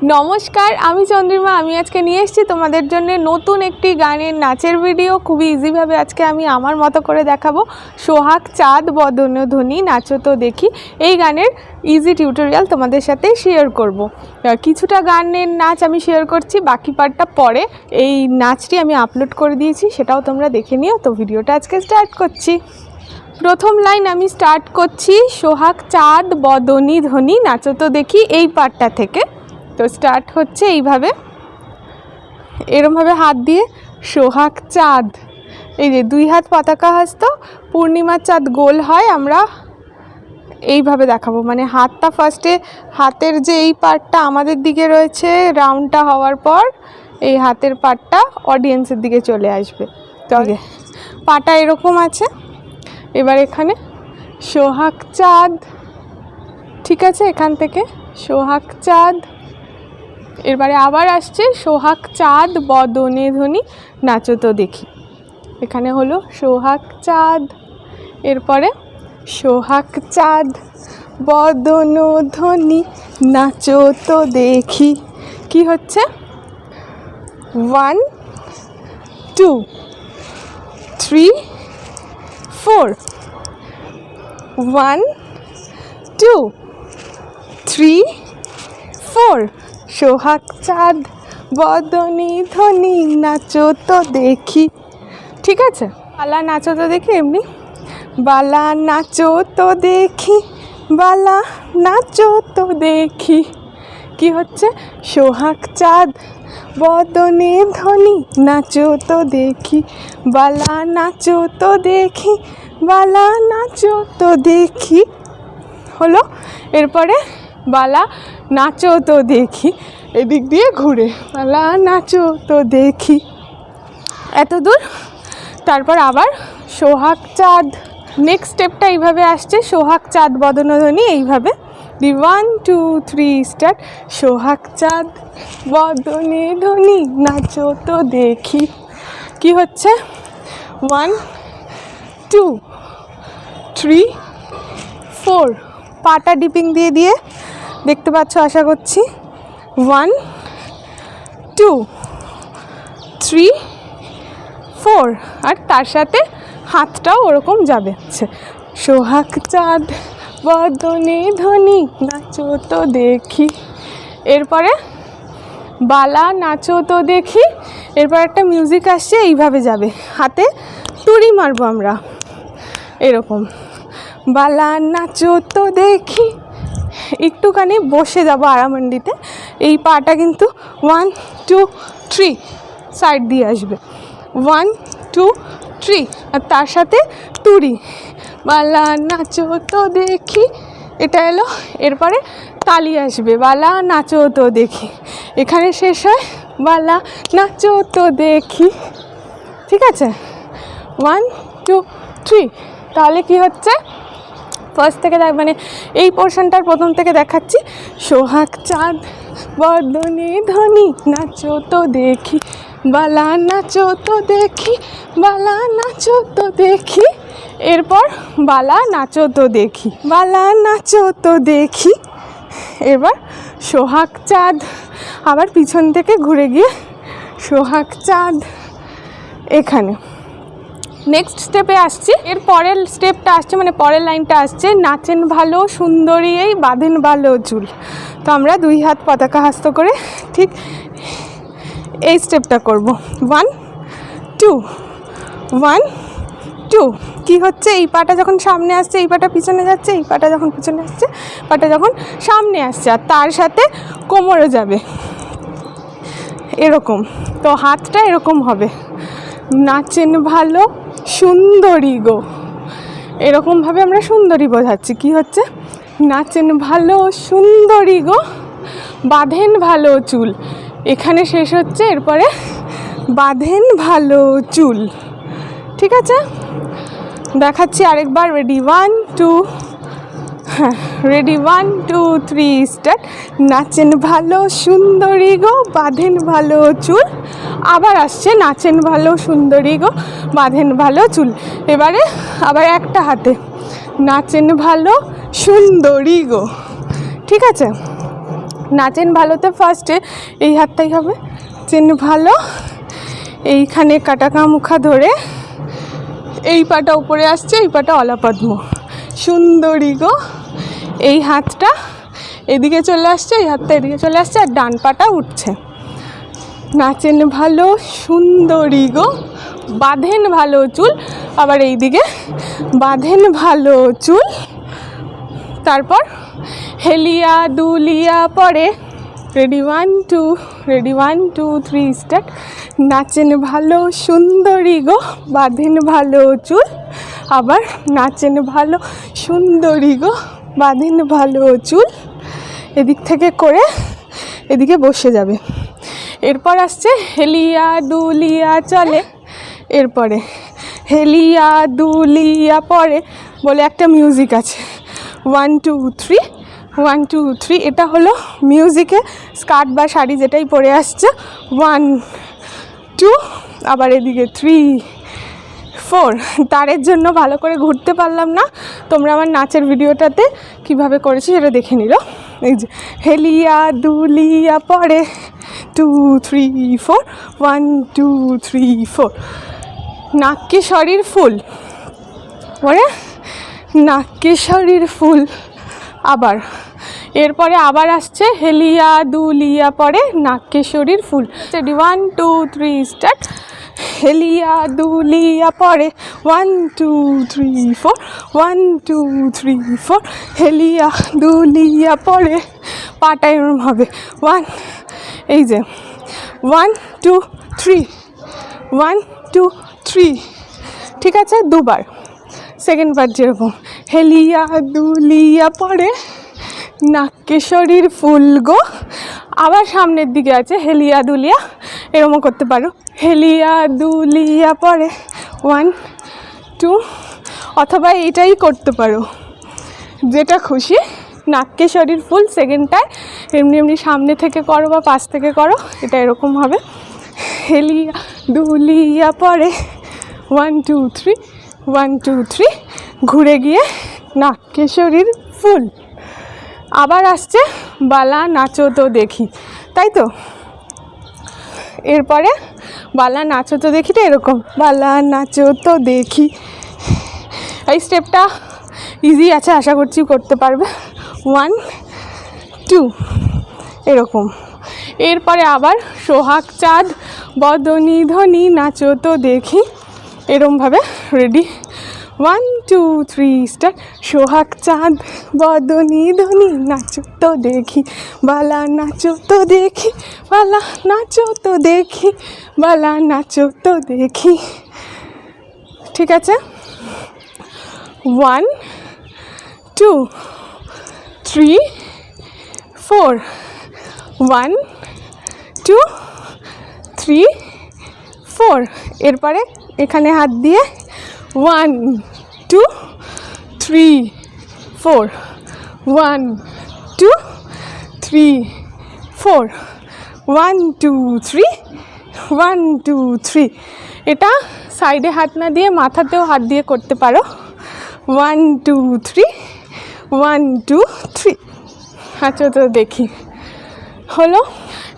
নমস্কার, আমি চন্দ্রিমা। আমি আজকে নিয়ে এসেছি তোমাদের জন্য নতুন একটি গানের নাচের ভিডিও। খুবই ইজিভাবে আজকে আমি আমার মতো করে দেখাবো। সোহাগ চাঁদ বদন ধ্বনি নাচো তো দেখি, এই গানের ইজি টিউটোরিয়াল তোমাদের সাথে শেয়ার করব। কিছুটা গানের নাচ আমি শেয়ার করছি, বাকি পার্টটা পরে। এই নাচটি আমি আপলোড করে দিয়েছি, সেটাও তোমরা দেখে নিও। তো ভিডিওটা আজকে স্টার্ট করছি। প্রথম লাইন আমি স্টার্ট করছি সোহাগ চাঁদ বদনি ধ্বনি নাচো তো দেখি, এই পার্টটা থেকে। তো স্টার্ট হচ্ছে এইভাবে, এরমভাবে হাত দিয়ে সোহাগ চাঁদ, এই যে দুই হাত পতাকা হস্ত, পূর্ণিমার চাঁদ গোল হয়, আমরা এইভাবে দেখাবো। মানে হাতটা ফার্স্টে, হাতের যে এই পার্টটা আমাদের দিকে রয়েছে, রাউন্ডটা হওয়ার পর এই হাতের পার্টটা অডিয়েন্সের দিকে চলে আসবে। তো পাটা এরকম আছে। এবার এখানে সোহাগ চাঁদ, ঠিক আছে, এখান থেকে সোহাগ চাঁদ। এবারে আবার আসছে সোহাগ চাঁদ বদনে ধ্বনি নাচো তো দেখি। এখানে হলো সোহাগ চাঁদ, এরপরে সোহাগ চাঁদ বদন ধ্বনি নাচো তো দেখি। কি হচ্ছে? 1 2 3 4, 1 2 3 4, সোহাগ চাঁদ বদনি ধ্বনি নাচো তো দেখি। ঠিক আছে, বালা নাচো তো দেখি। এমনি বালা নাচো তো দেখি, বালা নাচো তো দেখি। কি হচ্ছে? সোহাগ চাঁদ বদনে ধ্বনি নাচো তো দেখি, বালা নাচো তো দেখি, বালা নাচো তো দেখি হলো। এরপরে বালা নাচো তো দেখি, এদিক দিয়ে ঘুরে বালা নাচো তো দেখি, এত দূর। তারপর আবার সোহাগ চাঁদ, নেক্সট স্টেপটা এইভাবে আসছে, সোহাগ চাঁদ বদন ধ্বনি এইভাবে। 1 2 3 স্টার্ট। সোহাগ চাঁদ বদনে ধ্বনি নাচো তো দেখি। কি হচ্ছে? 1 2 3 4, পাটা ডিপিং দিয়ে দিয়ে দেখতে পাচ্ছ আশা করছি। 1 2 3 4, আর তার সাথে হাতটাও ওরকম যাবে। সোহাগ চাঁদ বদনে ধ্বনি নাচো তো দেখি। এরপরে বালা নাচো তো দেখি। এরপর একটা মিউজিক আসছে, এইভাবে যাবে, হাতে তুড়ি মারবো আমরা এরকম, বালা নাচো তো দেখি। একটুখানি বসে যাবো আরামান্ডিতে। এই পাটা কিন্তু 1 2 3 সাইড দিয়ে আসবে, 1 2 3, আর তার সাথে তুড়ি, বালা নাচো তো দেখি, এটা এলো। এরপরে তালি আসবে, বালা নাচো তো দেখি। এখানে শেষ হয় বালা নাচো তো দেখি। ঠিক আছে, 1 2 3। তাহলে কি হচ্ছে? ফার্স্ট থেকে মানে এই পোর্শনটার প্রথম থেকে দেখাচ্ছি। সোহাগ চাঁদ বদনে ধ্বনি নাচো তো দেখি, বালা নাচো তো দেখি, বালা নাচো তো দেখি। এরপর বালা নাচো তো দেখি, বালা নাচো তো দেখি। এবার সোহাগ চাঁদ, আবার পিছন থেকে ঘুরে গিয়ে সোহাগ চাঁদ এখানে। নেক্সট স্টেপে আসছি, এর পরের স্টেপটা আসছে, মানে পরের লাইনটা আসছে, নাচেন ভালো সুন্দরী এই বাঁধেন ভালো চুল। তো আমরা দুই হাত পতাকা হস্ত করে ঠিক এই স্টেপটা করব। 1 2 1 2। কী হচ্ছে? এই পাটা যখন সামনে আসছে, এই পাটা পিছনে যাচ্ছে, এই পাটা যখন পিছনে আসছে, পাটা যখন সামনে আসছে, আর তার সাথে কোমরে যাবে এরকম। তো হাতটা এরকম হবে, নাচেন ভালো সুন্দরী গো, এরকমভাবে আমরা সুন্দরী বোঝাচ্ছি। কি হচ্ছে? নাচেন ভালো সুন্দরী গো বাঁধেন ভালো চুল, এখানে শেষ হচ্ছে। এরপরে বাঁধেন ভালো চুল। ঠিক আছে, দেখাচ্ছি আরেকবার। রেডি 1 2, হ্যাঁ রেডি 1 2 3 স্টার্ট। নাচেন ভালো সুন্দরী গো বাঁধেন ভালো চুল। আবার আসছে নাচেন ভালো সুন্দরী গো বাঁধেন ভালো চুল। এবারে আবার একটা হাতে নাচেন ভালো সুন্দরী গো। ঠিক আছে, নাচেন ভালোতে ফার্স্টে এই হাতটাই হবে চেন ভালো, এইখানে কাটাকা মুখা ধরে এই পাটা উপরে আসছে, এই পাটা অলাপদ্ম, সুন্দরী গো। এই হাতটা এদিকে চলে আসছে, এই হাতটা এদিকে চলে আসছে, আর ডান পাটা উঠছে। নাচেন ভালো সুন্দরী গো, বাঁধেন ভালো চুল, আবার এই দিকে বাঁধেন ভালো চুল। তারপর হেলিয়া দুলিয়া পরে, রেডি 1 2, রেডি 1 2 3 স্টার্ট। নাচেন ভালো সুন্দরী গো, বাঁধেন ভালো চুল, আবার নাচেন ভালো সুন্দরী গো, বাঁধেন ভালো চুল। এদিক থেকে করে এদিকে বসে যাবে। এরপর আসছে হেলিয়া দুলিয়া চলে, এরপরে হেলিয়া দুলিয়া পরে বলে একটা মিউজিক আছে 1 2 3, 1 2 3। এটা হলো মিউজিকে স্কার্ট বা শাড়ি যেটাই পরে আসছে 1 2, আবার এদিকে 3 4। তারের জন্য ভালো করে ঘুরতে পারলাম না, তোমরা আমার নাচের ভিডিওটাতে কিভাবে করেছি সেটা দেখে নিল। এই যে হেলিয়া দুলিয়া পরে 2 3 4, 1 2 3 4। নাক্যেশ্বরীর ফুল পরে নাক্যেশ্বরীর ফুল। আবার এরপরে আবার আসছে হেলিয়া দুলিয়া পরে নাক্যেশ্বরীর ফুল। 1 2 3 স্টার্ট। হেলিয়া দুলিয়া পরে 1 2 3 4, 1 2 3 4। হেলিয়া দুলিয়া পরে পাটা এরম হবে 1, এই যে 1 2 3, 1 2 3। ঠিক আছে, দুবার। সেকেন্ড পার্ট যেরকম হেলিয়া দুলিয়া পরে নাক্যেশ্বরীর ফুল গো। আবার সামনের দিকে আছে হেলিয়া দুলিয়া, এরকমও করতে পারো হেলিয়া দুলিয়া পরে 1 2, অথবা এইটাই করতে পারো, যেটা খুশি। নাক্যেশ্বরীর ফুল সেকেন্ডটায় এমনি এমনি সামনে থেকে করো বা পাশ থেকে করো, এটা এরকম হবে হেলিয়া দুলিয়া পরে 1 2 3, 1 2 3, ঘুরে গিয়ে নাক্যেশ্বরীর ফুল। আবার আসছে বালা নাচো তো দেখি, তাই তো? এরপরে বালা নাচো তো দেখিটা এরকম, বালা নাচো তো দেখি। এই স্টেপটা ইজি আছে, আশা করছি করতে পারবে। 1 2 এরকম। এরপরে আবার সোহাগ চাঁদ বদনি ধনি নাচো তো দেখি, এরমভাবে। Ready 1 2 3 start. সোহাগ চাঁদ বদনি ধনি নাচো তো দেখি, বালা নাচো তো দেখি, বালা নাচো তো দেখি, বালা নাচো তো দেখি। ঠিক আছে, 1 2 3 4, 1 2 3 4। এরপরে এখানে হাত দিয়ে 1 2 3 4, 1 2 3 4, 1 2 3, 1 2 3। এটা সাইডে হাত না দিয়ে মাথাতেও হাত দিয়ে করতে পারো। 1 2 3, 1 2 3। নাচো তো দেখি হলো।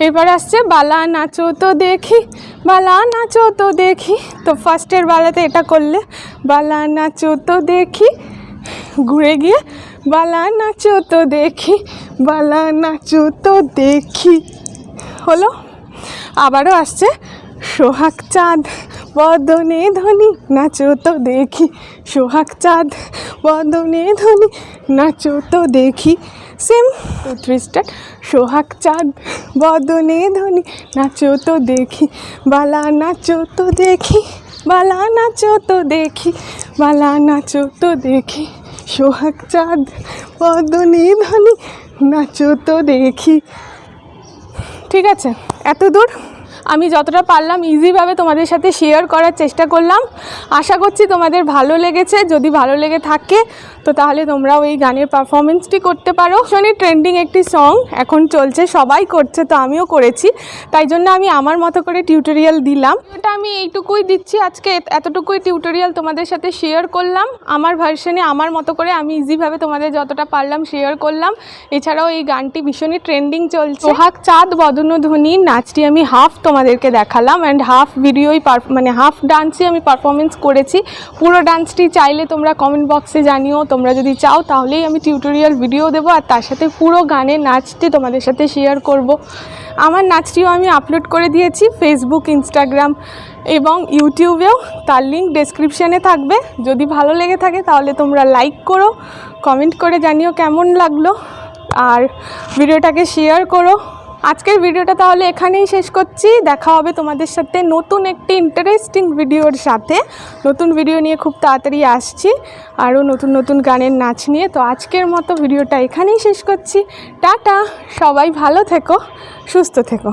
এবার আসছে বালা নাচো তো দেখি, বালা নাচো তো দেখি। তো ফার্স্টের বালাতে এটা করলে বালা নাচো তো দেখি, ঘুরে গিয়ে বালা নাচো তো দেখি, বালা নাচো তো দেখি হলো। আবারও আসছে সোহাগ চাঁদ বদনে ধনি নাচো তো দেখি, সোহাগ চাঁদ বদনে ধনি নাচো তো দেখি। Same 2 3 start. সোহাগ চাঁদ বদনে ধনি নাচো তো দেখি, বালা নাচো তো দেখি, বালা নাচো তো দেখি, বালা নাচো তো দেখি, সোহাগ চাঁদ বদনে ধনি নাচো তো দেখি। ঠিক আছে, এত দূর আমি যতটা পারলাম ইজিভাবে তোমাদের সাথে শেয়ার করার চেষ্টা করলাম। আশা করছি তোমাদের ভালো লেগেছে। যদি ভালো লেগে থাকে তো তাহলে তোমরাও এই গানের পারফরমেন্সটি করতে পারো। ভীষণই ট্রেন্ডিং একটি সং এখন চলছে, সবাই করছে, তো আমিও করেছি, তাই জন্য আমি আমার মতো করে টিউটোরিয়াল দিলাম। এটা আমি এইটুকুই দিচ্ছি আজকে, এতটুকুই টিউটোরিয়াল তোমাদের সাথে শেয়ার করলাম আমার ভার্সনে, আমার মতো করে আমি ইজিভাবে তোমাদের যতটা পারলাম শেয়ার করলাম। এছাড়াও এই গানটি ভীষণই ট্রেন্ডিং চলছে। সোহাগ চাঁদ বদনী ধ্বনির নাচটি আমি হাফ তোমাদেরকে দেখালাম, অ্যান্ড হাফ ভিডিওই মানে হাফ ডান্সই আমি পারফরমেন্স করেছি। পুরো ডান্সটি চাইলে তোমরা কমেন্ট বক্সে জানিও, তোমরা যদি চাও তাহলেই আমি টিউটোরিয়াল ভিডিও দেবো, আর তার সাথে পুরো গানের নাচটি তোমাদের সাথে শেয়ার করব। আমার নাচটিও আমি আপলোড করে দিয়েছি ফেসবুক, ইনস্টাগ্রাম এবং ইউটিউবেও, তার লিঙ্ক ডেসক্রিপশানে থাকবে। যদি ভালো লেগে থাকে তাহলে তোমরা লাইক করো, কমেন্ট করে জানিও কেমন লাগলো, আর ভিডিওটাকে শেয়ার করো। আজকের ভিডিওটা তাহলে এখানেই শেষ করছি। দেখা হবে তোমাদের সাথে নতুন একটি ইন্টারেস্টিং ভিডিওর সাথে। নতুন ভিডিও নিয়ে খুব তাড়াতাড়ি আসছি, আরও নতুন নতুন গানের নাচ নিয়ে। তো আজকের মতো ভিডিওটা এখানেই শেষ করছি। টাটা, সবাই ভালো থেকো, সুস্থ থেকো।